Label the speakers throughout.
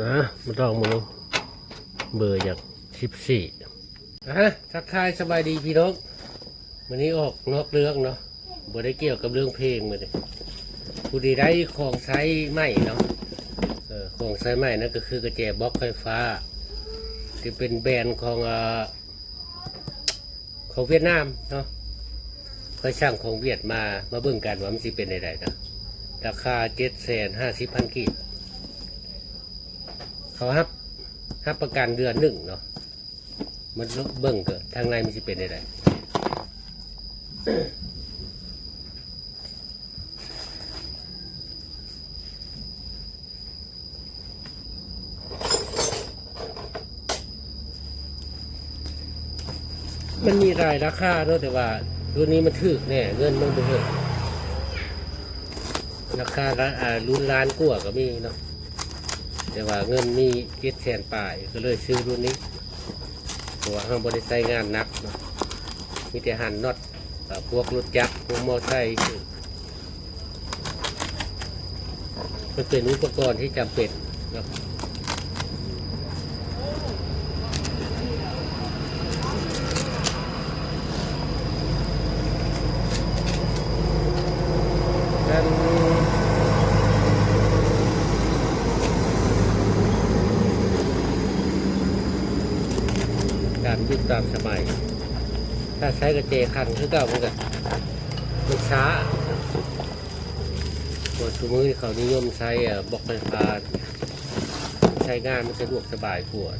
Speaker 1: มาต้องมึงเบอร์จาก14ทักทายสบายดีพี่น้องวันนี้ออกนอกเรื่องเนาะบ่ได้เกี่ยวกับเรื่องเพลงมาเลยผู้ดีได้ของใช้ใหม่เนาะของใช้ใหม่นั่นก็คือกระแจบล็อกไฟฟ้าที่เป็นแบรนด์ของเวียดนามเนาะเขาช่างของเวียดมาเบิ่งกันว่ามันสิเป็นใดๆนะราคา750,000 กีบเขาฮับประกันเดือนหนึ่งเนาะมันเบิ่งเกิดทางในมันสิเป็นใดมันมีรายราคาเนาะแต่ว่ารุ่นนี้มันถูกแน่เงินมันบ่เยอะราคารุ่นล้านกว่าก็มีเนาะแต่ว่าเงินมี700,000 ปลายก็เลยซื้อรุ่นนี้เพราะว่าเราบริใช้งานหนักเนาะมีแต่หันน็อตพวกรถจักรพวกมอเตอร์ไซค์มันเป็นอุปกรณ์ที่จำเป็นเนาะการยุคตามสมัยถ้าใช้กระเจคันคือเก่ามันช้าบนสมือเขานิยมใช้บล็อกไฟฟ้าใช้งานมันสะดวกสบายกว่า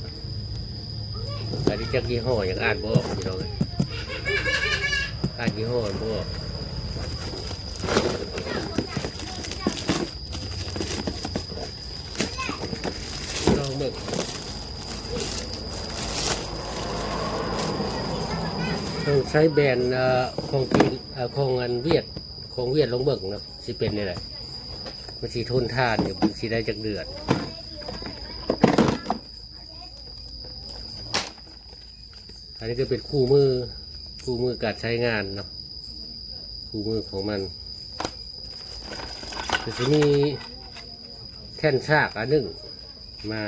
Speaker 1: แต่ที่จักยี่ห้ออย่างอ่านบ่ออกพี่น้องอ่านยี่ห้อบ่ออกลองเบิ่งต้องใช้แบรนด์ของจีนของเวียดลงเบิ่งเนาะสิเป็นนี่แหละมันสิทนทานอยู่สิได้จักเดือนอันนี้ก็เป็นคู่มือการใช้งานเนาะคู่มือของมันจะมีแท่นชากอันหนึ่งมา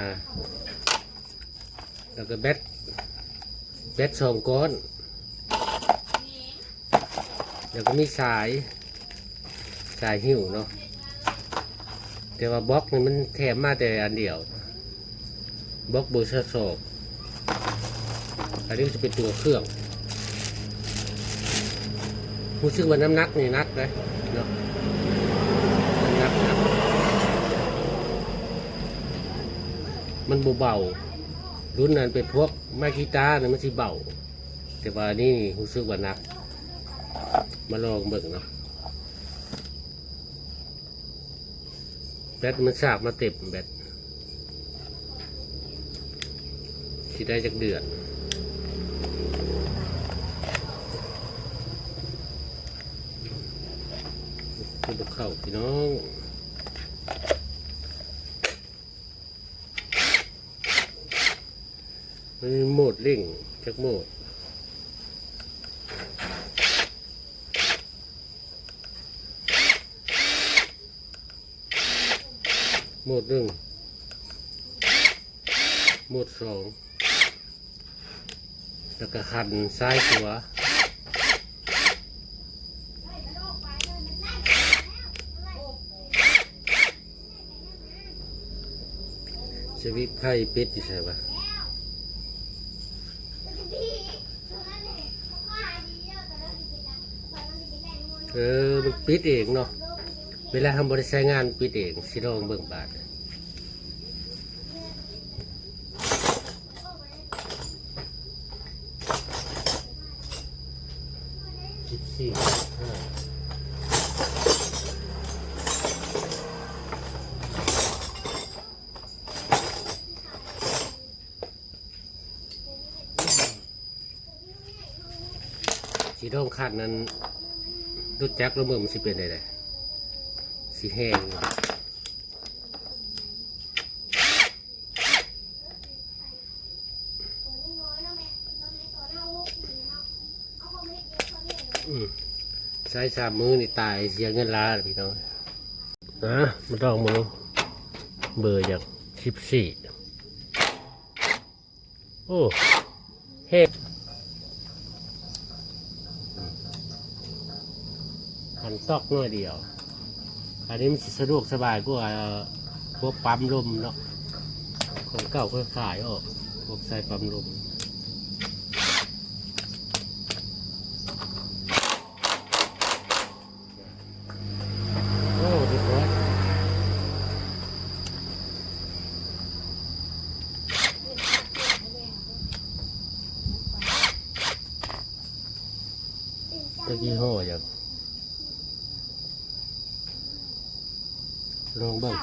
Speaker 1: แล้วก็แบต2 ก้อนแล้วก็มีสายหิ้วเนาะแต่ว่าบล็อกนี่มันแถมมาแต่อันเดียวบล็อกเบอร์12อันนี้จะเป็นตัวเครื่องรู้สึกว่าน้ำหนักนี่นักเลยเนาะหนักมันเบารุ่นนั้นเป็นพวกไม้กีตาร์เนี่ยมันสิเบาแต่ว่านี่รู้สึกว่านักมาลองเบิ่งเนาะแบตมันสากมาเต็มแบตที่ได้จากเดือนคุณตะเข้าพี่น้องมันมีโหมดเร่งจากโหมดโหมด 1โหมด 2แล้วก็หันซ้ายขวาสวิตช์ไพ่ปิดใช่ปะมันปิดเองเนาะเวลาทำบริษัทงานปิดเองสิลองเบิ่งบาทสีทองขัดนั้นรถจักรรถเมืองมันสิเป็นอะไรสีแห้งใช้3 มื้อนี่ตายเสียเงินล้านพี่น้องมันต้องมึงเบอร์จาก 14โอ้เฮ้หันตอกน้อยเดียวอันนี้มันสะดวกสบายกว่าพวกปั๊มลมเนาะของเก่าก็ขายออกพวกใส่ปั๊มลมโอ้ดีกว่าตะกี้ห่ออย่างลองเบ้าง